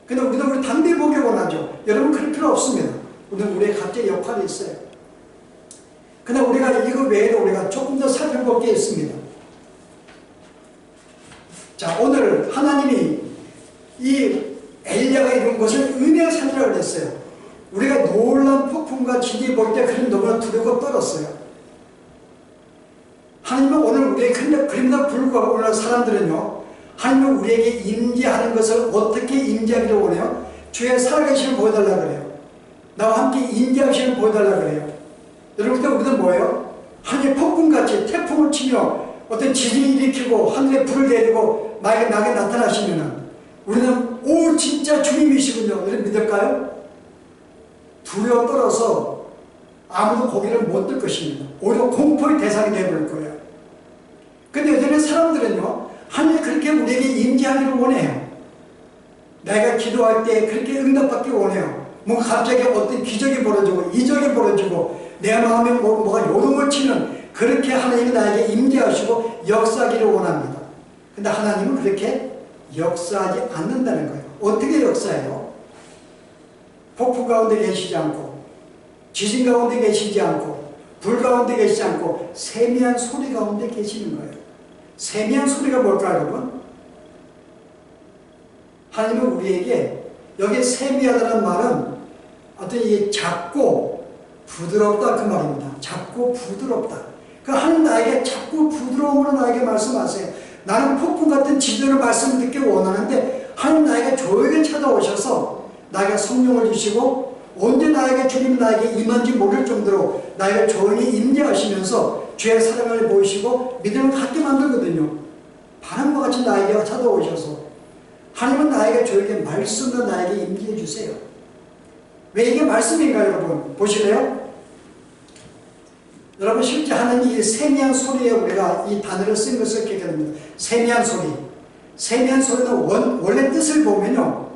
근데 우리 담대히 보기 원하죠. 여러분 그럴 필요 없습니다. 우리의 각자의 역할이 있어요. 근데 우리가 이거 외에도 우리가 조금 더 살펴볼 게 있습니다. 자, 오늘 하나님이 이 엘리야가 이룬 것을 은혜의 산이라고 그랬어요. 우리가 놀라운 폭풍과 지진이 볼 때 그런 너무나 두렵고 떨었어요. 하나님은 오늘 우리에게 그림에도 불구하고 오늘 사람들은요, 하나님은 우리에게 임재하는 것을 어떻게 임재하기를 원해요? 주의 살아계심을 보여달라 그래요. 나와 함께 임재하심을 보여달라 그래요. 여러분, 우리는 뭐예요? 하나님의 폭풍같이 태풍을 치며 어떤 지진을 일으키고 하늘에 불을 내리고 나에게 나타나시면은 우리는 오 진짜 주님이시군요. 여러분 믿을까요? 두려워 떨어서 아무도 고개를 못 들 것입니다. 오히려 공포의 대상이 되어버릴 거예요. 근데 요즘에 사람들은요, 하나님이 그렇게 우리에게 임재하기를 원해요. 내가 기도할 때 그렇게 응답받기 원해요. 뭔가 갑자기 어떤 기적이 벌어지고 이적이 벌어지고 내 마음에 뭐가 요동을 치는 그렇게 하나님이 나에게 임재하시고 역사하기를 원합니다. 근데 하나님은 그렇게 역사하지 않는다는 거예요. 어떻게 역사해요? 폭풍 가운데 계시지 않고 지진 가운데 계시지 않고 불 가운데 계시지 않고 세미한 소리 가운데 계시는 거예요. 세미한 소리가 뭘까요, 여러분? 하나님은 우리에게 여기 세미하다는 말은 어떤 이 작고 부드럽다 그 말입니다. 작고 부드럽다. 그 하나님 나에게 작고 부드러움으로 나에게 말씀하세요. 나는 폭풍 같은 지도를 말씀을 듣기 원하는데 하나님 나에게 조용히 찾아오셔서 나에게 성령을 주시고 언제 나에게 주님이 나에게 임한지 모를 정도로 나에게 조용히 임재하시면서 주의 사랑을 보이시고 믿음을 갖게 만들거든요. 바람과 같이 나에게 찾아오셔서 하나님은 나에게 조용히 말씀으로 나에게 임재해 주세요. 왜 이게 말씀인가요, 여러분? 보실래요? 여러분 실제 하나님 이 세미한 소리에 우리가 이 단어를 쓴 것을 깨닫게 됩니다. 세미한 소리. 세미한 소리는 원래 뜻을 보면요,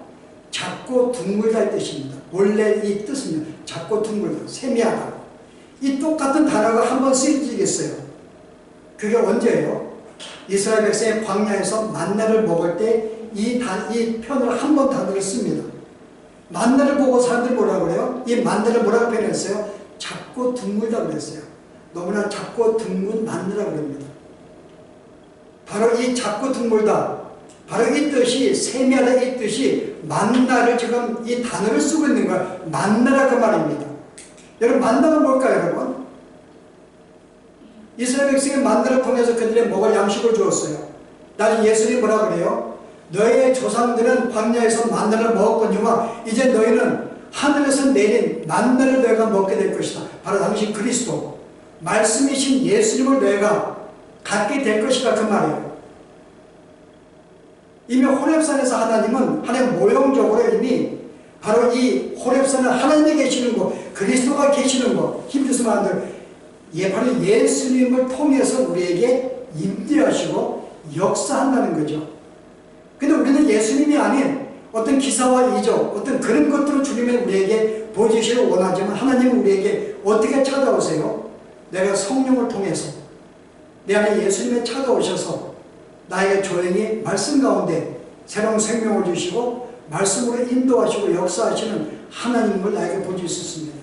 작고 둥글다의 뜻입니다. 원래 이 뜻은요, 작고 둥글다, 세미하다. 이 똑같은 단어가 한 번 쓰여지겠어요. 그게 언제예요? 이스라엘 백성의 광야에서 만나를 먹을 때 이 표현을 한 번 단어를 씁니다. 만나를 보고 사람들이 뭐라고 그래요? 이 만나를 뭐라고 표현했어요? 작고 둥글다 그랬어요. 너무나 작고 둥근 만나라고 그럽니다. 바로 이 작고 둥글다, 바로 이 뜻이 세미하다 이 뜻이 만나를 지금 이 단어를 쓰고 있는 거예요. 만나라 그 말입니다. 여러분 만나가 뭘까요, 여러분? 이스라엘 백성의 만나를 통해서 그들의 먹을 양식을 주었어요. 나중에 예수님이 뭐라 그래요? 너희의 조상들은 광야에서 만나를 먹었거니와 이제 너희는 하늘에서 내린 만나를 너희가 먹게 될 것이다. 바로 당시 그리스도 말씀이신 예수님을 너희가 갖게 될 것이다 그 말이에요. 이미 호렙산에서 하나님은 하나님 모형적으로 이미 바로 이 호렙산은 하나님이 계시는 곳, 그리스도가 계시는 곳, 힘주서 말하는 바로 예수님을 통해서 우리에게 임재하시고 역사한다는 거죠. 근데 우리는 예수님이 아닌 어떤 기사와 이적, 어떤 그런 것들을 주님은 우리에게 보여주시기를 원하지만 하나님은 우리에게 어떻게 찾아오세요? 내가 성령을 통해서 내 안에 예수님이 찾아오셔서 나에게 조용히 말씀 가운데 새로운 생명을 주시고 말씀으로 인도하시고 역사하시는 하나님을 나에게 볼 수 있었습니다.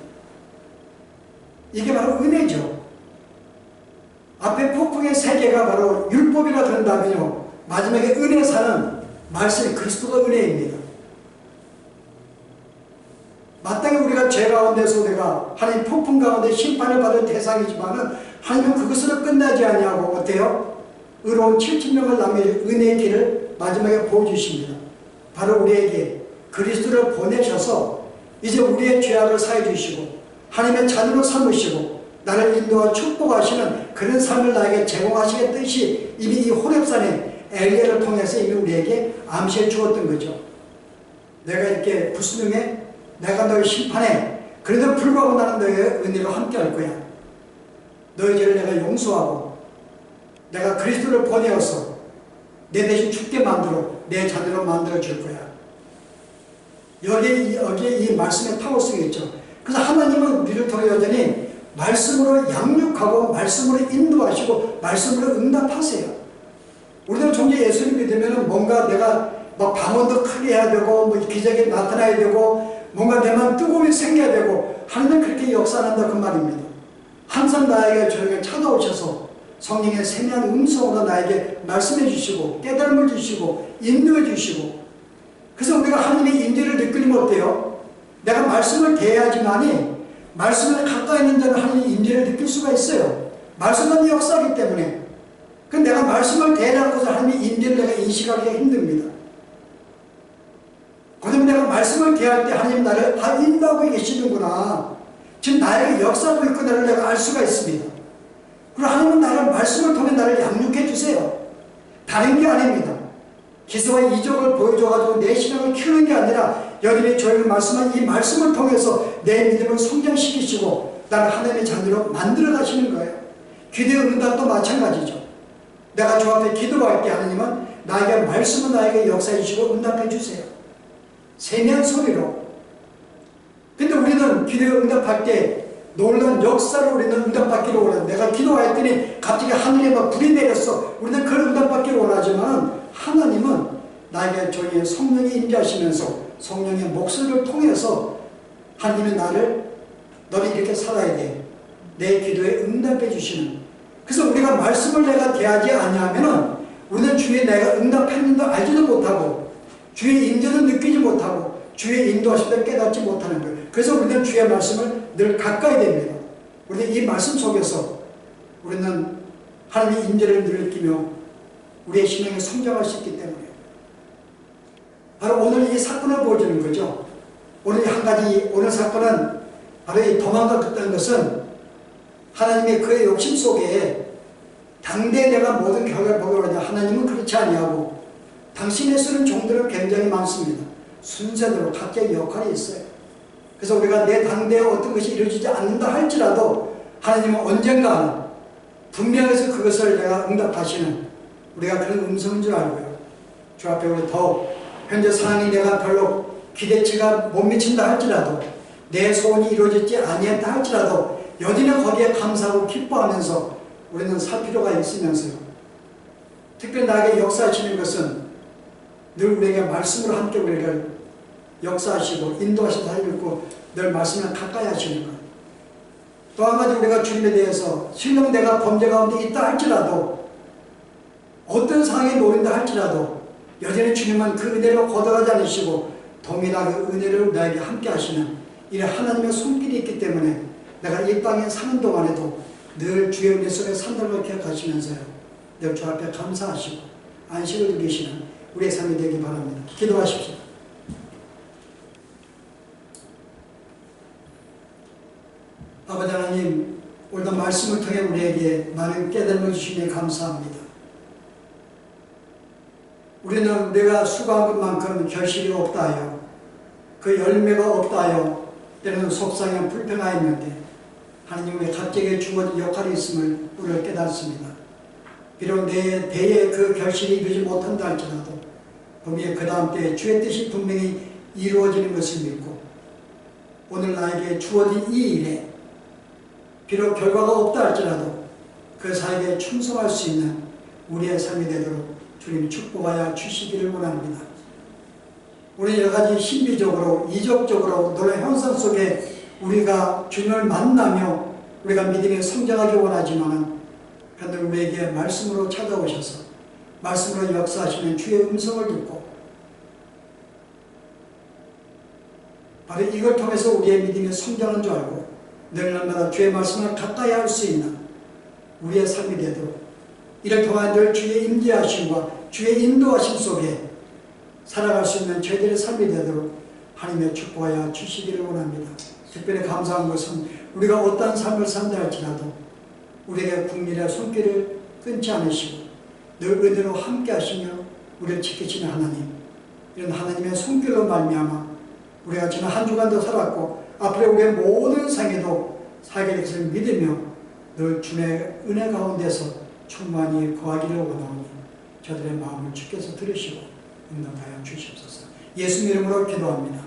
이게 바로 은혜죠. 앞에 폭풍의 세계가 바로 율법이라 그런다면요, 마지막에 은혜사는 말씀이 그리스도가 은혜입니다. 마땅히 우리가 죄 가운데서 우리가 하나님 폭풍 가운데 심판을 받을 대상이지만은 하나님은 그것으로 끝나지 아니하고 어때요? 의로운 7,000명을 남겨준 은혜의 길을 마지막에 보여주십니다. 바로 우리에게 그리스도를 보내셔서 이제 우리의 죄악을 사해 주시고 하나님의 자녀로 삼으시고 나를 인도와 축복하시는 그런 삶을 나에게 제공하시겠듯이 이미 이 호렙산에 엘리야를 통해서 이미 우리에게 암시해 주었던 거죠. 내가 이렇게 불순응해 내가 너희 심판해. 그래도 불구하고 나는 너희의 은혜로 함께 할 거야. 너희 죄를 내가 용서하고 내가 그리스도를 보내어서 내 대신 죽게 만들어 내 자녀로 만들어 줄 거야. 여기에 이 말씀의 타워성이 있죠. 그래서 하나님은 우리를 통해 여전히 말씀으로 양육하고 말씀으로 인도하시고 말씀으로 응답하세요. 우리는 종종 예수님 믿으면 뭔가 내가 막 방언도 크게 해야 되고 뭐 기적이 나타나야 되고 뭔가 내만 뜨거움이 생겨야 되고 하나님은 그렇게 역사한다 그 말입니다. 항상 나에게 저에게 찾아오셔서 성령의 세미한 음성으로 나에게 말씀해 주시고 깨달음을 주시고 인도해 주시고, 그래서 우리가 하나님의 인도를 느끼면 어때요? 내가 말씀을 대해야지만이 말씀을 가까이 있는 자는 하나님의 인도를 느낄 수가 있어요. 말씀은 역사이기 때문에. 근데 내가 말씀을 대하는 것을 하나님의 인도를 내가 인식하기가 힘듭니다. 그러면 내가 말씀을 대할 때 하나님 나를 인도하고 계시는구나, 지금 나에게 역사하고 있구나를 내가 알 수가 있습니다. 그리고 하나님은 나를 말씀을 통해 나를 양육해 주세요. 다른 게 아닙니다. 기서와 이적을 보여줘가지고 내 신앙을 키우는 게 아니라 여기에 저희가 말씀한 이 말씀을 통해서 내 믿음을 성장시키시고 나를 하나님의 자녀로 만들어 가시는 거예요. 기도의 응답도 마찬가지죠. 내가 저 앞에 기도할 때 하나님은 나에게 말씀을 나에게 역사해 주시고 응답해 주세요. 세미한 소리로. 근데 우리는 기도의 응답할 때 놀라운 역사로 우리는 응답받기를 원하는데, 내가 기도했더니 갑자기 하늘에 막 불이 내렸어. 우리는 그걸 응답받기를 원하지만 하나님은 나에게 저희의 성령이 임재하시면서 성령의 목소리를 통해서 하나님이 너는 이렇게 살아야 돼. 내 기도에 응답해 주시는. 그래서 우리가 말씀을 내가 대하지 아니하면은 우리는 주의 내가 응답했는데 알지도 못하고 주의 임재도 느끼지 못하고 주의 인도하심을 깨닫지 못하는 거예요. 그래서 우리는 주의 말씀을 늘 가까이 됩니다. 우리는 이 말씀 속에서 우리는 하나님의 임재를 느끼며 우리의 신앙이 성장할 수 있기 때문에 바로 오늘 이 사건을 보여주는 거죠. 오늘 한 가지, 오늘 사건은 바로 이 도망갔다는 것은 하나님의 그의 욕심 속에 당대에 내가 모든 결과를 보게 하냐, 하나님은 그렇지 아니하고 당신의 쓰는 종들은 굉장히 많습니다. 순서대로 각자의 역할이 있어요. 그래서 우리가 내 당대에 어떤 것이 이루어지지 않는다 할지라도 하나님은 언젠가 분명해서 그것을 내가 응답하시는 우리가 그런 음성인 줄 알고요. 주 앞에 우리 더욱 현재 상황이 내가 별로 기대치가 못 미친다 할지라도 내 소원이 이루어지지 아니했다 할지라도 여전히 거기에 감사하고 기뻐하면서 우리는 살 필요가 있으면서요. 특별히 나에게 역사하시는 것은 늘 우리에게 말씀으로 함께 우리를 역사하시고 인도하시고 살리고 늘 말씀을 가까이 하시는 것. 또 한 가지 우리가 주님에 대해서 실령 내가 범죄 가운데 있다 할지라도 어떤 상황에 놓인다 할지라도 여전히 주님은 그 은혜를 거둬가지 않으시고 동일하게 은혜를 나에게 함께 하시는 이 하나님의 손길이 있기 때문에 내가 이 땅에 사는 동안에도 늘 주의 은혜 속에 산다는 걸 기억하시면서요. 늘 주 앞에 감사하시고 안식을 누리시는 우리의 삶이 되기 바랍니다. 기도하십시오. 아버지 하나님, 오늘도 말씀을 통해 우리에게 많은 깨달음을 주시니 감사합니다. 우리는 내가 수고한 것만큼 결실이 없다 하여 그 열매가 없다 하여 때로는 속상해 불평하였는데 하나님의 각자에게 주어진 역할이 있음을 우리가 깨닫습니다. 비록 내 대에 그 결실이 이루지 못한다 할지라도 분명히 그 다음 때에 주의 뜻이 분명히 이루어지는 것을 믿고 오늘 나에게 주어진 이 일에 비록 결과가 없다 할지라도 그 사역에 충성할 수 있는 우리의 삶이 되도록 주님이 축복하여 주시기를 원합니다. 우리 여러 가지 신비적으로 이적적으로 놀라운 현상 속에 우리가 주님을 만나며 우리가 믿음에 성장하기 원하지만은 그런데 우리에게 말씀으로 찾아오셔서 말씀으로 역사하시는 주의 음성을 듣고 바로 이걸 통해서 우리의 믿음이 성장하는 줄 알고 늘 날마다 주의 말씀을 가까이 할 수 있는 우리의 삶이 되도록 이를 통한 늘 주의 임재하심과 주의 인도하심 속에 살아갈 수 있는 저희들의 삶이 되도록 하나님의 축복하여 주시기를 원합니다. 특별히 감사한 것은 우리가 어떠한 삶을 산다 할지라도 우리에게 국민의 손길을 끊지 않으시고 늘 은혜로 함께 하시며 우리를 지키시는 하나님, 이런 하나님의 손길로 말미암아 우리가 지난 한 주간도 살았고 앞으로 우리의 모든 생에도 살게 될 것을 믿으며 늘 주님의 은혜 가운데서 충만히 거하기를 원하오니 저들의 마음을 주께서 들으시고 응답하여 주시옵소서. 예수 이름으로 기도합니다.